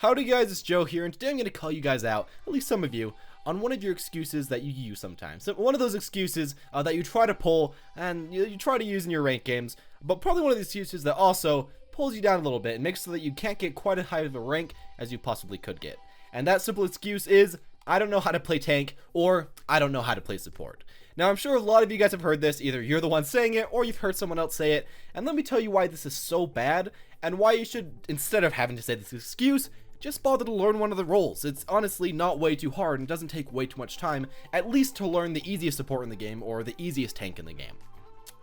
Howdy guys, it's Joe here, and today I'm going to call you guys out, at least some of you, on one of your excuses that you use sometimes. So one of those excuses that you try to pull and you try to use in your ranked games, but probably one of the excuses that also pulls you down a little bit and makes so that you can't get quite as high of a rank as you possibly could get. And that simple excuse is, I don't know how to play tank, or I don't know how to play support. Now I'm sure a lot of you guys have heard this, either you're the one saying it or you've heard someone else say it, and let me tell you why this is so bad and why you should, instead of having to say this excuse, just bother to learn one of the roles. It's honestly not way too hard and doesn't take way too much time, at least to learn the easiest support in the game or the easiest tank in the game.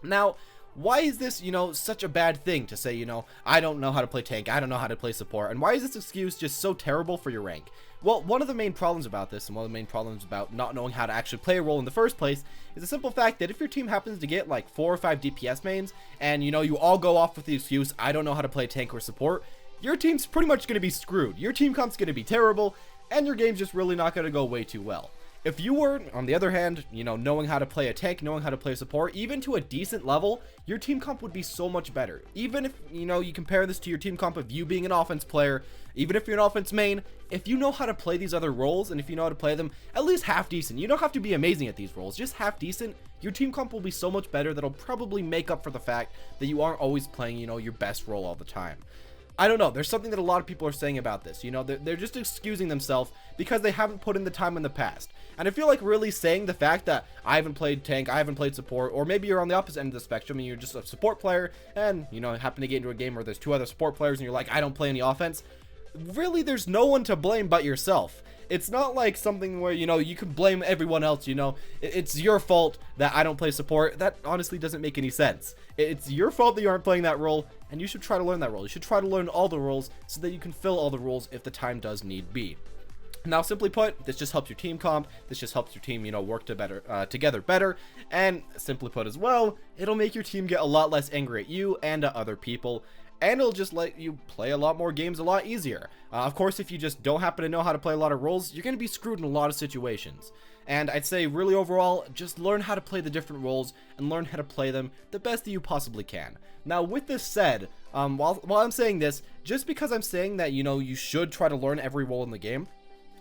Now, why is this, such a bad thing to say, I don't know how to play tank, I don't know how to play support, and why is this excuse just so terrible for your rank? Well, one of the main problems about this, and one of the main problems about not knowing how to actually play a role in the first place, is the simple fact that if your team happens to get like 4 or 5 DPS mains, and you all go off with the excuse, I don't know how to play tank or support, your team's pretty much going to be screwed. Your team comp's going to be terrible, and your game's just really not going to go way too well. If you were, on the other hand, knowing how to play a tank, knowing how to play support, even to a decent level, your team comp would be so much better. Even if, you compare this to your team comp of you being an offense player, even if you're an offense main, if you know how to play these other roles, and if you know how to play them at least half decent, you don't have to be amazing at these roles, just half decent, your team comp will be so much better that'll probably make up for the fact that you aren't always playing, your best role all the time. I don't know, there's something that a lot of people are saying about this, they're just excusing themselves because they haven't put in the time in the past. And I feel like really saying the fact that I haven't played tank, I haven't played support, or maybe you're on the opposite end of the spectrum and you're just a support player and, happen to get into a game where there's 2 other support players and you're like, I don't play any offense. Really, there's no one to blame but yourself. It's not like something where, you can blame everyone else, it's your fault that I don't play support. That honestly doesn't make any sense. It's your fault that you aren't playing that role, and you should try to learn that role. You should try to learn all the roles so that you can fill all the roles if the time does need be. Now, simply put, this just helps your team comp, this just helps your team, work together better, and simply put as well, it'll make your team get a lot less angry at you and at other people, and it'll just let you play a lot more games a lot easier. Of course, if you just don't happen to know how to play a lot of roles, you're going to be screwed in a lot of situations. And I'd say really overall, just learn how to play the different roles and learn how to play them the best that you possibly can. Now, with this said, while I'm saying this, just because I'm saying that, you should try to learn every role in the game,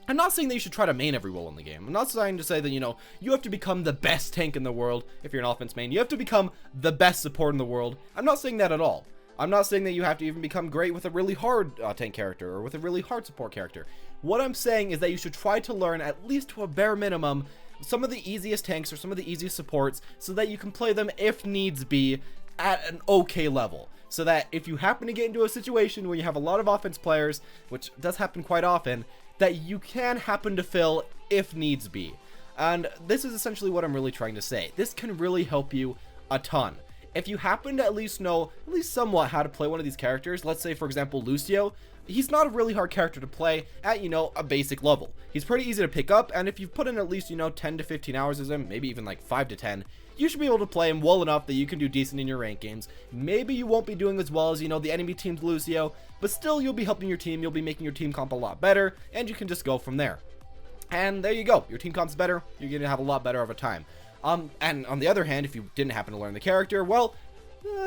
I'm not saying that you should try to main every role in the game. I'm not trying to say that, you have to become the best tank in the world if you're an offense main. You have to become the best support in the world. I'm not saying that at all. I'm not saying that you have to even become great with a really hard tank character or with a really hard support character. What I'm saying is that you should try to learn, at least to a bare minimum, some of the easiest tanks or some of the easiest supports so that you can play them, if needs be, at an okay level. So that if you happen to get into a situation where you have a lot of offense players, which does happen quite often, that you can happen to fill if needs be. And this is essentially what I'm really trying to say. This can really help you a ton. If you happen to at least know, at least somewhat, how to play one of these characters, let's say for example Lucio, he's not a really hard character to play at, a basic level. He's pretty easy to pick up, and if you've put in at least, 10 to 15 hours as him, maybe even like 5 to 10, you should be able to play him well enough that you can do decent in your rank games. Maybe you won't be doing as well as, the enemy team's Lucio, but still you'll be helping your team, you'll be making your team comp a lot better, and you can just go from there. And there you go, your team comp's better, you're gonna have a lot better of a time. And on the other hand, if you didn't happen to learn the character, well,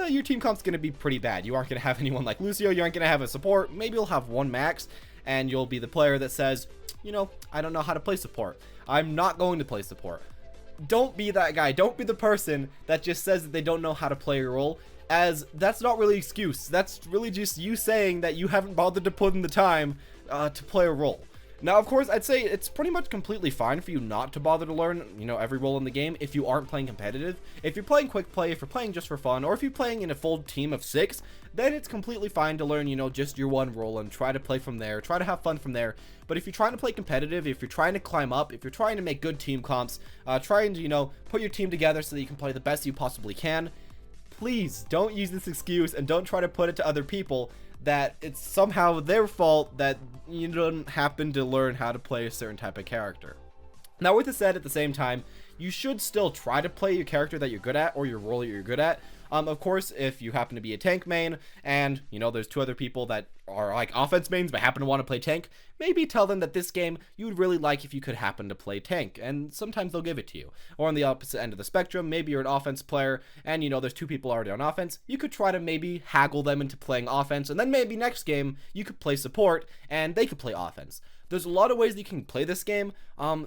your team comp's going to be pretty bad. You aren't going to have anyone like Lucio, you aren't going to have a support, maybe you'll have one max, and you'll be the player that says, I don't know how to play support. I'm not going to play support. Don't be that guy. Don't be the person that just says that they don't know how to play a role, as that's not really an excuse. That's really just you saying that you haven't bothered to put in the time to play a role. Now, of course, I'd say it's pretty much completely fine for you not to bother to learn, every role in the game if you aren't playing competitive. If you're playing quick play, if you're playing just for fun, or if you're playing in a full team of 6, then it's completely fine to learn, just your one role and try to play from there, try to have fun from there. But if you're trying to play competitive, if you're trying to climb up, if you're trying to make good team comps, trying to, put your team together so that you can play the best you possibly can, please don't use this excuse and don't try to put it to other people that it's somehow their fault that you don't happen to learn how to play a certain type of character. Now, with this said, at the same time, you should still try to play your character that you're good at or your role that you're good at. Of course, if you happen to be a tank main and, you know, there's 2 other people that are like offense mains but happen to want to play tank, maybe tell them that this game you would really like if you could happen to play tank, and sometimes they'll give it to you. Or on the opposite end of the spectrum, maybe you're an offense player and, you know, there's 2 people already on offense. You could try to maybe haggle them into playing offense, and then maybe next game you could play support and they could play offense. There's a lot of ways that you can play this game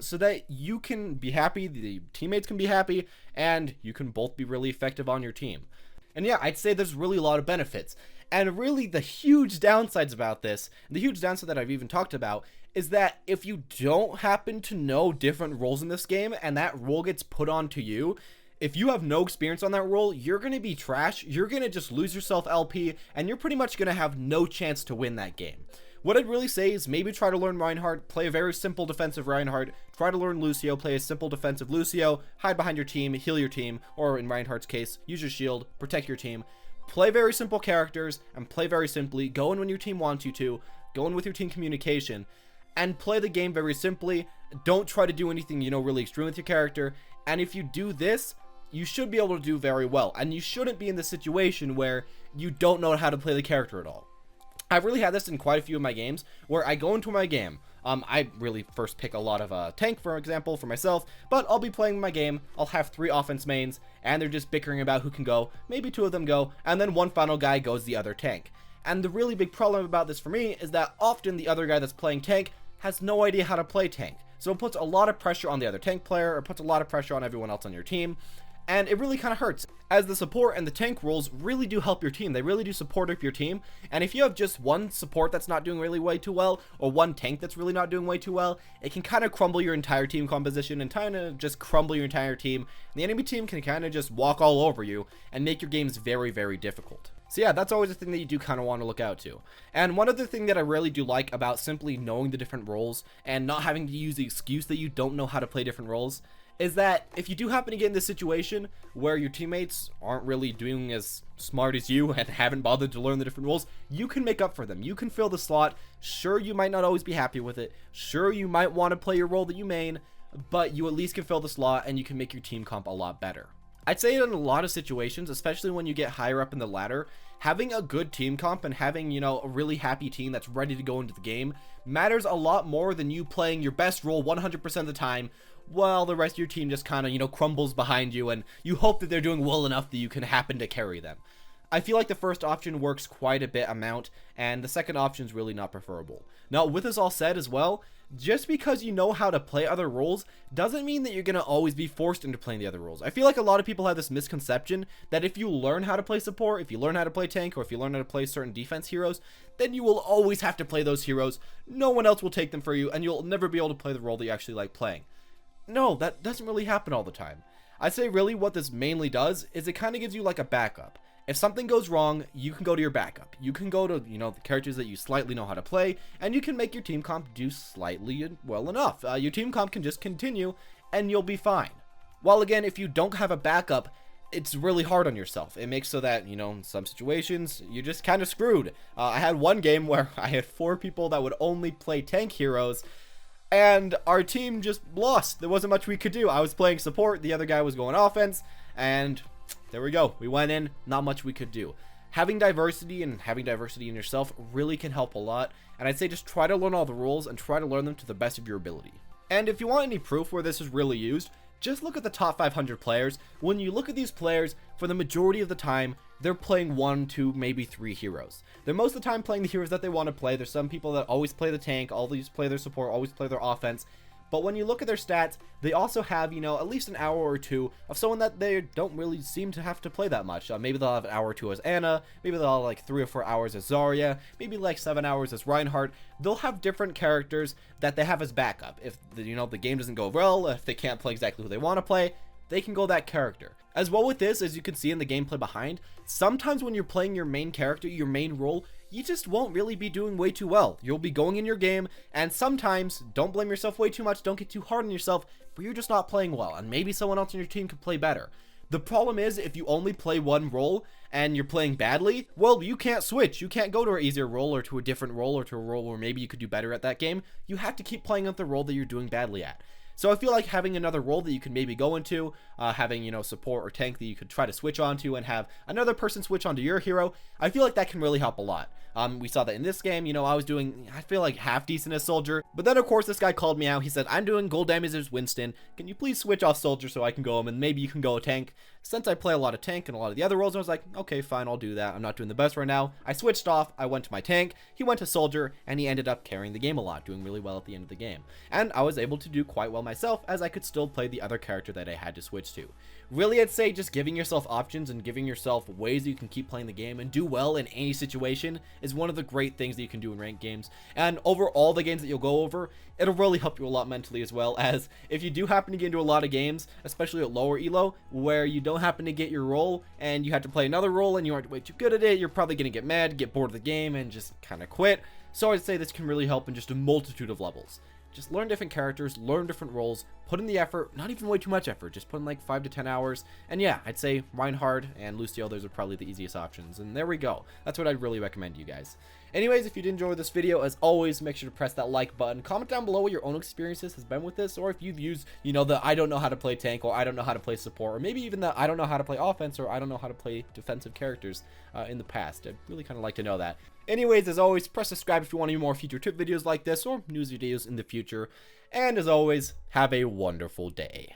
so that you can be happy, the teammates can be happy, and you can both be really effective on your team. And yeah, I'd say there's really a lot of benefits. And really the huge downsides about this, the huge downside that I've even talked about, is that if you don't happen to know different roles in this game and that role gets put onto you, if you have no experience on that role, you're going to be trash, you're going to just lose yourself LP, and you're pretty much going to have no chance to win that game. What I'd really say is maybe try to learn Reinhardt, play a very simple defensive Reinhardt, try to learn Lucio, play a simple defensive Lucio, hide behind your team, heal your team, or in Reinhardt's case, use your shield, protect your team. Play very simple characters and play very simply, go in when your team wants you to, go in with your team communication, and play the game very simply. Don't try to do anything, you know, really extreme with your character, and if you do this, you should be able to do very well, and you shouldn't be in the situation where you don't know how to play the character at all. I've really had this in quite a few of my games, where I go into my game, I really first pick a lot of tank, for example, for myself, but I'll be playing my game, I'll have 3 offense mains, and they're just bickering about who can go, maybe 2 of them go, and then one final guy goes the other tank. And the really big problem about this for me is that often the other guy that's playing tank has no idea how to play tank, so it puts a lot of pressure on the other tank player, or puts a lot of pressure on everyone else on your team, and it really kind of hurts, as the support and the tank roles really do help your team. They really do support up your team, and if you have just one support that's not doing really way too well, or one tank that's really not doing way too well, it can kind of crumble your entire team composition and kind of just crumble your entire team. And the enemy team can kind of just walk all over you and make your games very, very difficult. So yeah, that's always a thing that you do kind of want to look out to. And one other thing that I really do like about simply knowing the different roles and not having to use the excuse that you don't know how to play different roles is that if you do happen to get in this situation where your teammates aren't really doing as smart as you and haven't bothered to learn the different roles, you can make up for them. You can fill the slot. Sure, you might not always be happy with it. Sure, you might want to play your role that you main, but you at least can fill the slot and you can make your team comp a lot better. I'd say in a lot of situations, especially when you get higher up in the ladder, having a good team comp and having, you know, a really happy team that's ready to go into the game matters a lot more than you playing your best role 100% of the time while the rest of your team just kind of, you know, crumbles behind you and you hope that they're doing well enough that you can happen to carry them. I feel like the first option works quite a bit amount, and the second option is really not preferable. Now, with this all said as well, just because you know how to play other roles doesn't mean that you're going to always be forced into playing the other roles. I feel like a lot of people have this misconception that if you learn how to play support, if you learn how to play tank, or if you learn how to play certain defense heroes, then you will always have to play those heroes. No one else will take them for you, and you'll never be able to play the role that you actually like playing. No, that doesn't really happen all the time. I'd say really what this mainly does is it kind of gives you like a backup. If something goes wrong, you can go to your backup. You can go to, you know, the characters that you slightly know how to play, and you can make your team comp do slightly well enough. Your team comp can just continue, and you'll be fine. While again, if you don't have a backup, it's really hard on yourself. It makes so that, you know, in some situations, you're just kind of screwed. I had one game where I had 4 people that would only play tank heroes, and our team just lost. There wasn't much we could do. I was playing support, the other guy was going offense, and there we go. We went in, not much we could do. Having diversity and having diversity in yourself really can help a lot, and I'd say just try to learn all the rules and try to learn them to the best of your ability. And if you want any proof where this is really used, just look at the top 500 players. When you look at these players, for the majority of the time, they're playing 1, 2, maybe 3 heroes. They're most of the time playing the heroes that they want to play. There's some people that always play the tank, always play their support, always play their offense. But when you look at their stats, they also have, you know, at least an hour or 2 of someone that they don't really seem to have to play that much. Maybe they'll have an hour or 2 as Anna, maybe they'll have like 3 or 4 hours as Zarya, maybe like 7 hours as Reinhardt. They'll have different characters that they have as backup. If, you know, the game doesn't go well, if they can't play exactly who they want to play, they can go that character. As well with this, as you can see in the gameplay behind, sometimes when you're playing your main character, your main role, you just won't really be doing way too well. You'll be going in your game, and sometimes, don't blame yourself way too much, don't get too hard on yourself, but you're just not playing well, and maybe someone else on your team could play better. The problem is, if you only play one role, and you're playing badly, well, you can't switch. You can't go to an easier role, or to a different role, or to a role where maybe you could do better at that game. You have to keep playing at the role that you're doing badly at. So I feel like having another role that you could maybe go into, having, you know, support or tank that you could try to switch onto and have another person switch onto your hero, I feel like that can really help a lot. We saw that in this game. You know, I was doing, I feel like, half decent as Soldier, but then of course this guy called me out. He said, I'm doing gold damage as Winston, can you please switch off Soldier so I can go him, and maybe you can go a tank? Since I play a lot of tank and a lot of the other roles, I was like, okay, fine, I'll do that. I'm not doing the best right now. I switched off, I went to my tank, he went to Soldier, and he ended up carrying the game a lot, doing really well at the end of the game. And I was able to do quite well myself, as I could still play the other character that I had to switch to. Really, I'd say just giving yourself options and giving yourself ways that you can keep playing the game and do well in any situation is one of the great things that you can do in ranked games. And over all the games that you'll go over, it'll really help you a lot mentally, as well as if you do happen to get into a lot of games, especially at lower elo, where you don't happen to get your role and you have to play another role and you aren't way too good at it, you're probably going to get mad, get bored of the game, and just kind of quit. So I'd say this can really help in just a multitude of levels. Just learn different characters, learn different roles, put in the effort, not even way too much effort, just put in like 5 to 10 hours. And yeah, I'd say Reinhardt and Lucio, those are probably the easiest options. And there we go. That's what I'd really recommend to you guys. Anyways, if you did enjoy this video, as always, make sure to press that like button. Comment down below what your own experiences has been with this, or if you've used, you know, the I don't know how to play tank, or I don't know how to play support, or maybe even the I don't know how to play offense, or I don't know how to play defensive characters in the past. I'd really kind of like to know that. Anyways, as always, press subscribe if you want any more future tip videos like this, or news videos in the future. And as always, have a wonderful day.